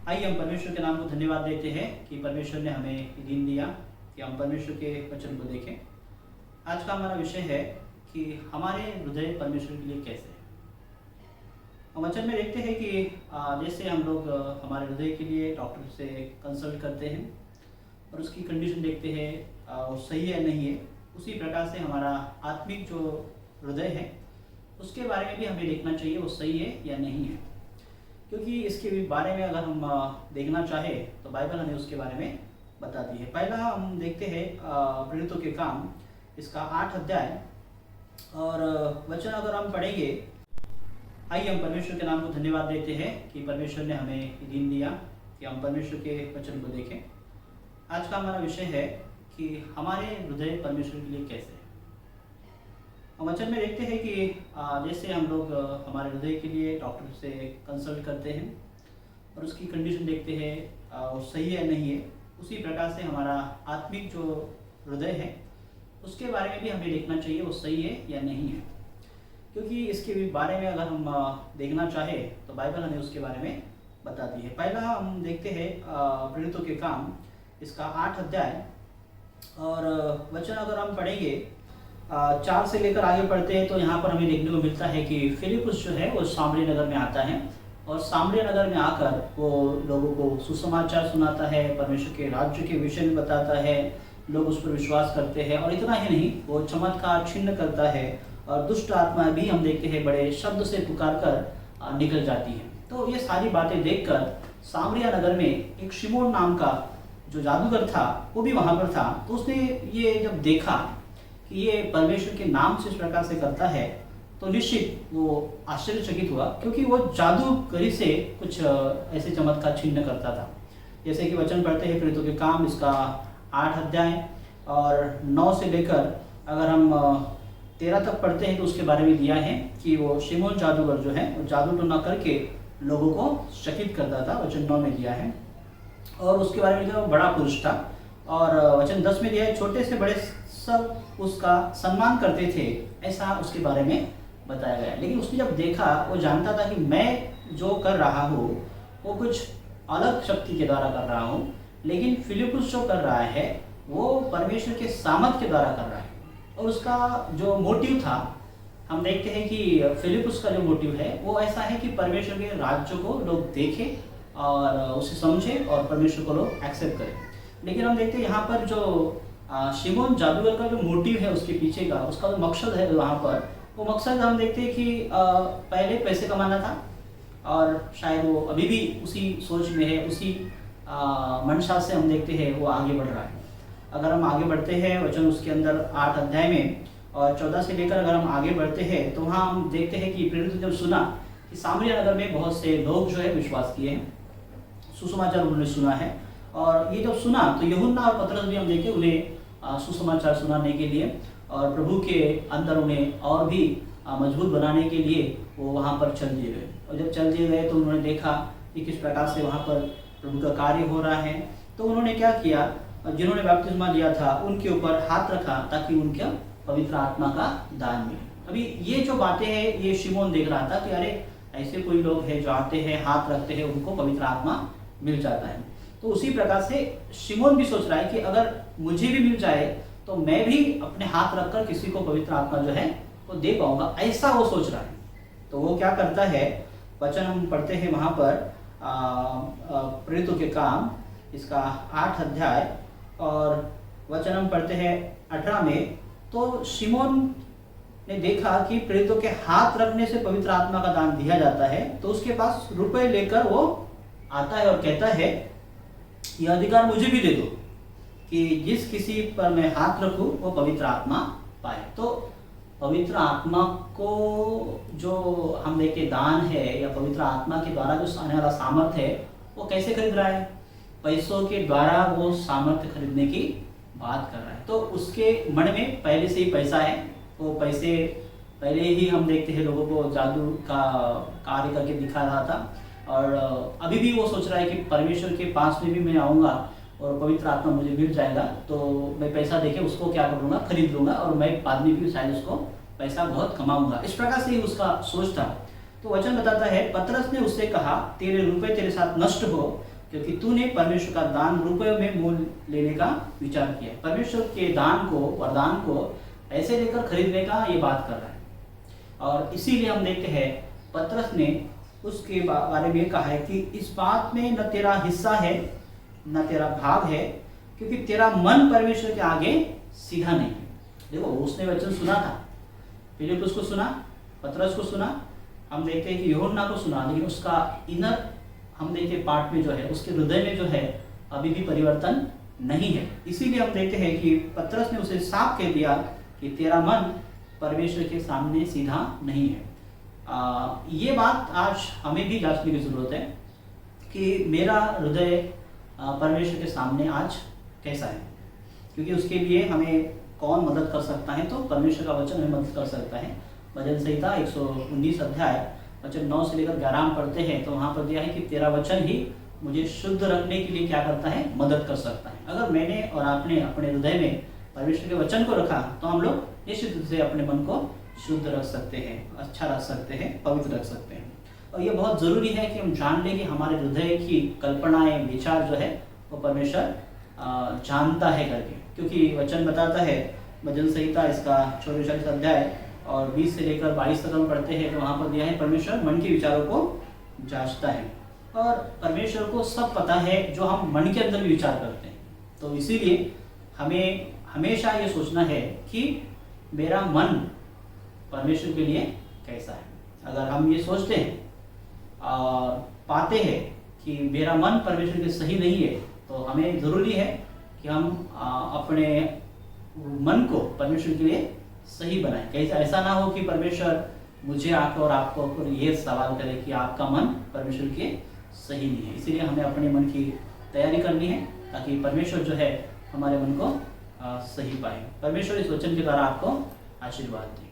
आइए हम परमेश्वर के नाम को धन्यवाद देते हैं कि परमेश्वर ने हमें दिन दिया कि हम परमेश्वर के वचन को देखें। आज का हमारा विषय है कि हमारे हृदय परमेश्वर के लिए कैसे है। हम वचन में देखते हैं कि जैसे हम लोग हमारे हृदय के लिए डॉक्टर से कंसल्ट करते हैं और उसकी कंडीशन देखते हैं वो सही है नहीं है, उसी प्रकार से हमारा आत्मिक जो हृदय है उसके बारे में भी हमें देखना चाहिए वो सही है या नहीं है। क्योंकि इसके बारे में अगर हम देखना चाहें तो बाइबल हमें उसके बारे में बताती है। पहला हम देखते हैं प्रेरितों के काम इसका 8 अध्याय और वचन अगर हम पढ़ेंगे। आइए हम परमेश्वर के नाम को धन्यवाद देते हैं कि परमेश्वर ने हमें दिन दिया कि हम परमेश्वर के वचन को देखें। आज का हमारा विषय है कि हमारे हृदय परमेश्वर के लिए कैसे है। हम वचन में देखते हैं कि जैसे हम लोग हमारे हृदय के लिए डॉक्टर से कंसल्ट करते हैं और उसकी कंडीशन देखते हैं वो सही है नहीं है, उसी प्रकार से हमारा आत्मिक जो हृदय है उसके बारे में भी हमें देखना चाहिए वो सही है या नहीं है। क्योंकि इसके बारे में अगर हम देखना चाहें तो बाइबल हमें उसके बारे में बताती है। पहला हम देखते हैं प्रेरितों के काम इसका 8 अध्याय और वचन अगर हम पढ़ेंगे 4 से लेकर आगे पढ़ते हैं तो यहाँ पर हमें देखने को मिलता है कि फिलिपुस जो है वो सामरिया नगर में आता है और सामरिया नगर में आकर वो लोगों को सुसमाचार सुनाता है, परमेश्वर के राज्य के विषय में बताता है, लोग उस पर विश्वास करते हैं। और इतना ही नहीं, वो चमत्कार छिन्न करता है और दुष्ट आत्मा भी हम देखते हैं बड़े शब्द से पुकार कर निकल जाती है। तो ये सारी बातें देखकर सामरिया नगर में एक शिमोन नाम का जो जादूगर था वो भी वहाँ पर था। तो उसने ये जब देखा कि ये परमेश्वर के नाम से इस प्रकार से करता है तो निश्चित वो आश्चर्यचकित हुआ, क्योंकि वो जादूगरी से कुछ ऐसे चमत्कार छिन्न करता था। जैसे कि वचन पढ़ते हैं प्रेरितों के काम इसका 8 अध्याय और 9 से लेकर अगर हम 13 तक पढ़ते हैं तो उसके बारे में दिया है कि वो शिमोन जादूगर जो है वो जादू टोना करके लोगों को चकित करता था, वचन 9 में दिया है। और उसके बारे में दिया वो बड़ा पुरुष था और वचन 10 में दिया है छोटे से बड़े सब उसका सम्मान करते थे, ऐसा उसके बारे में बताया गया। लेकिन उसने जब देखा वो जानता था कि मैं जो कर रहा हूँ वो कुछ अलग शक्ति के द्वारा कर रहा हूँ, लेकिन फिलिपुस जो कर रहा है वो परमेश्वर के सामर्थ के द्वारा कर रहा है। और उसका जो मोटिव था, हम देखते हैं कि फिलिपुस का जो मोटिव है वो ऐसा है कि परमेश्वर के राज्य को लोग देखें और उसे समझें और परमेश्वर को लोग एक्सेप्ट करें। लेकिन हम देखते हैं यहाँ पर जो शिमोन जादूगर का जो मोटिव है उसके पीछे का, उसका जो मकसद है वहाँ पर, वो मकसद हम देखते हैं कि पहले पैसे कमाना था और शायद वो अभी भी उसी सोच में है, उसी मंशा से हम देखते हैं वो आगे बढ़ रहा है। अगर हम आगे बढ़ते हैं वचन उसके अंदर 8 अध्याय में और 14 से लेकर अगर हम आगे बढ़ते हैं तो वहाँ हम देखते हैं कि प्रेरित जब सुना कि सामरिया नगर में बहुत से लोग जो है विश्वास किए हैं, सुसमाचार उन्होंने सुना है। और ये जब सुना तो यूहन्ना और पतरस भी हम देखें उन्हें सुसमाचार सुनाने के लिए और प्रभु के अंदर उन्हें और भी मजबूत बनाने के लिए वो वहाँ पर चल दिए गए। और जब चल दिए गए तो उन्होंने देखा कि किस प्रकार से वहाँ पर प्रभु का कार्य हो रहा है। तो उन्होंने क्या किया, जिन्होंने बपतिस्मा लिया था उनके ऊपर हाथ रखा ताकि उनके पवित्र आत्मा का दान मिले। अभी ये जो बातें हैं ये शिमोन देख रहा था कि अरे ऐसे कोई लोग हैं जो आते हैं हाथ रखते हैं उनको पवित्र आत्मा मिल जाता है। तो उसी प्रकार से शिमोन भी सोच रहा है कि अगर मुझे भी मिल जाए तो मैं भी अपने हाथ रखकर किसी को पवित्र आत्मा जो है वो दे पाऊंगा, ऐसा वो सोच रहा है। तो वो क्या करता है, वचन हम पढ़ते हैं वहाँ पर प्रेरितों के काम इसका 8 अध्याय और वचन हम पढ़ते हैं 18 में। तो शिमोन ने देखा कि प्रेरितों के हाथ रखने से पवित्र आत्मा का दान दिया जाता है, तो उसके पास रुपए लेकर वो आता है और कहता है यह अधिकार मुझे भी दे दो कि जिस किसी पर मैं हाथ रखूं वो पवित्र आत्मा पाए। तो पवित्र आत्मा को जो हम देखे दान है या पवित्र आत्मा के द्वारा जो आने वाला सामर्थ्य है वो कैसे खरीद रहा है, पैसों के द्वारा वो सामर्थ्य खरीदने की बात कर रहा है। तो उसके मन में पहले से ही पैसा है, वो पैसे पहले ही हम देखते हैं लोगों को जादू का कार्य करके दिखा रहा था और अभी भी वो सोच रहा है कि परमेश्वर के पास में भी मैं आऊँगा और पवित्र आत्मा मुझे मिल जाएगा तो मैं पैसा देके उसको क्या करूँगा, खरीद लूँगा और मैं बाद में भी शायद उसको पैसा बहुत कमाऊँगा। इस प्रकार से ही उसका सोच था। तो वचन बताता है पतरस ने उससे कहा तेरे रुपए तेरे साथ नष्ट हो, क्योंकि तूने परमेश्वर का दान रुपयों में मोल लेने का विचार किया। परमेश्वर के दान को, वरदान को ऐसे लेकर खरीदने का ये बात कर रहा है। और इसीलिए हम देखते हैं पतरस ने उसके बारे में कहा है कि इस बात में न तेरा हिस्सा है न तेरा भाग है, क्योंकि तेरा मन परमेश्वर के आगे सीधा नहीं है। देखो, उसने वचन सुना था, फिलिप्पुस को सुना, पतरस को सुना, हम देखते हैं कि यूहन्ना को सुना, लेकिन उसका इनर हम देखते हैं पार्ट में जो है, उसके हृदय में जो है अभी भी परिवर्तन नहीं है। इसीलिए हम देखते हैं कि पतरस ने उसे साफ कह दिया कि तेरा मन परमेश्वर के सामने सीधा नहीं है। ये बात आज हमें भी जांचने की जरूरत है कि मेरा हृदय परमेश्वर के सामने आज कैसा है, क्योंकि उसके लिए हमें कौन मदद कर सकता है? तो परमेश्वर का वचन हमें मदद कर सकता है। भजन संहिता 119 अध्याय वचन 9 से लेकर 11 में पढ़ते हैं तो वहाँ पर दिया है कि तेरा वचन ही मुझे शुद्ध रखने के लिए क्या करता है? मदद कर सकता है। अगर मैंने और आपने अपने हृदय में परमेश्वर के वचन को रखा तो हम लोग निश्चित रूप से अपने मन को शुद्ध रख सकते हैं, अच्छा रख सकते हैं, पवित्र रख सकते हैं। और ये बहुत ज़रूरी है कि हम जान लें कि हमारे हृदय की कल्पनाएं, विचार जो है वो परमेश्वर जानता है करके, क्योंकि वचन बताता है भजन संहिता इसका 44 अध्याय और 20 से लेकर 22 तक हम पढ़ते हैं तो वहाँ पर दिया है परमेश्वर मन के विचारों को जांचता है। और परमेश्वर को सब पता है जो हम मन के अंदर भी विचार करते हैं। तो इसीलिए हमें हमेशा ये सोचना है कि मेरा मन परमेश्वर के लिए कैसा है। अगर हम ये सोचते हैं और पाते हैं कि मेरा मन परमेश्वर के सही नहीं है, तो हमें ज़रूरी है कि हम अपने मन को परमेश्वर के लिए सही बनाएं। कैसे ऐसा ना हो कि परमेश्वर मुझे आकर और आपको ये सवाल करे कि आपका मन परमेश्वर के सही नहीं है। इसीलिए हमें अपने मन की तैयारी करनी है ताकि परमेश्वर जो है हमारे मन को सही पाए। परमेश्वर इस वचन के द्वारा आपको आशीर्वाद दे।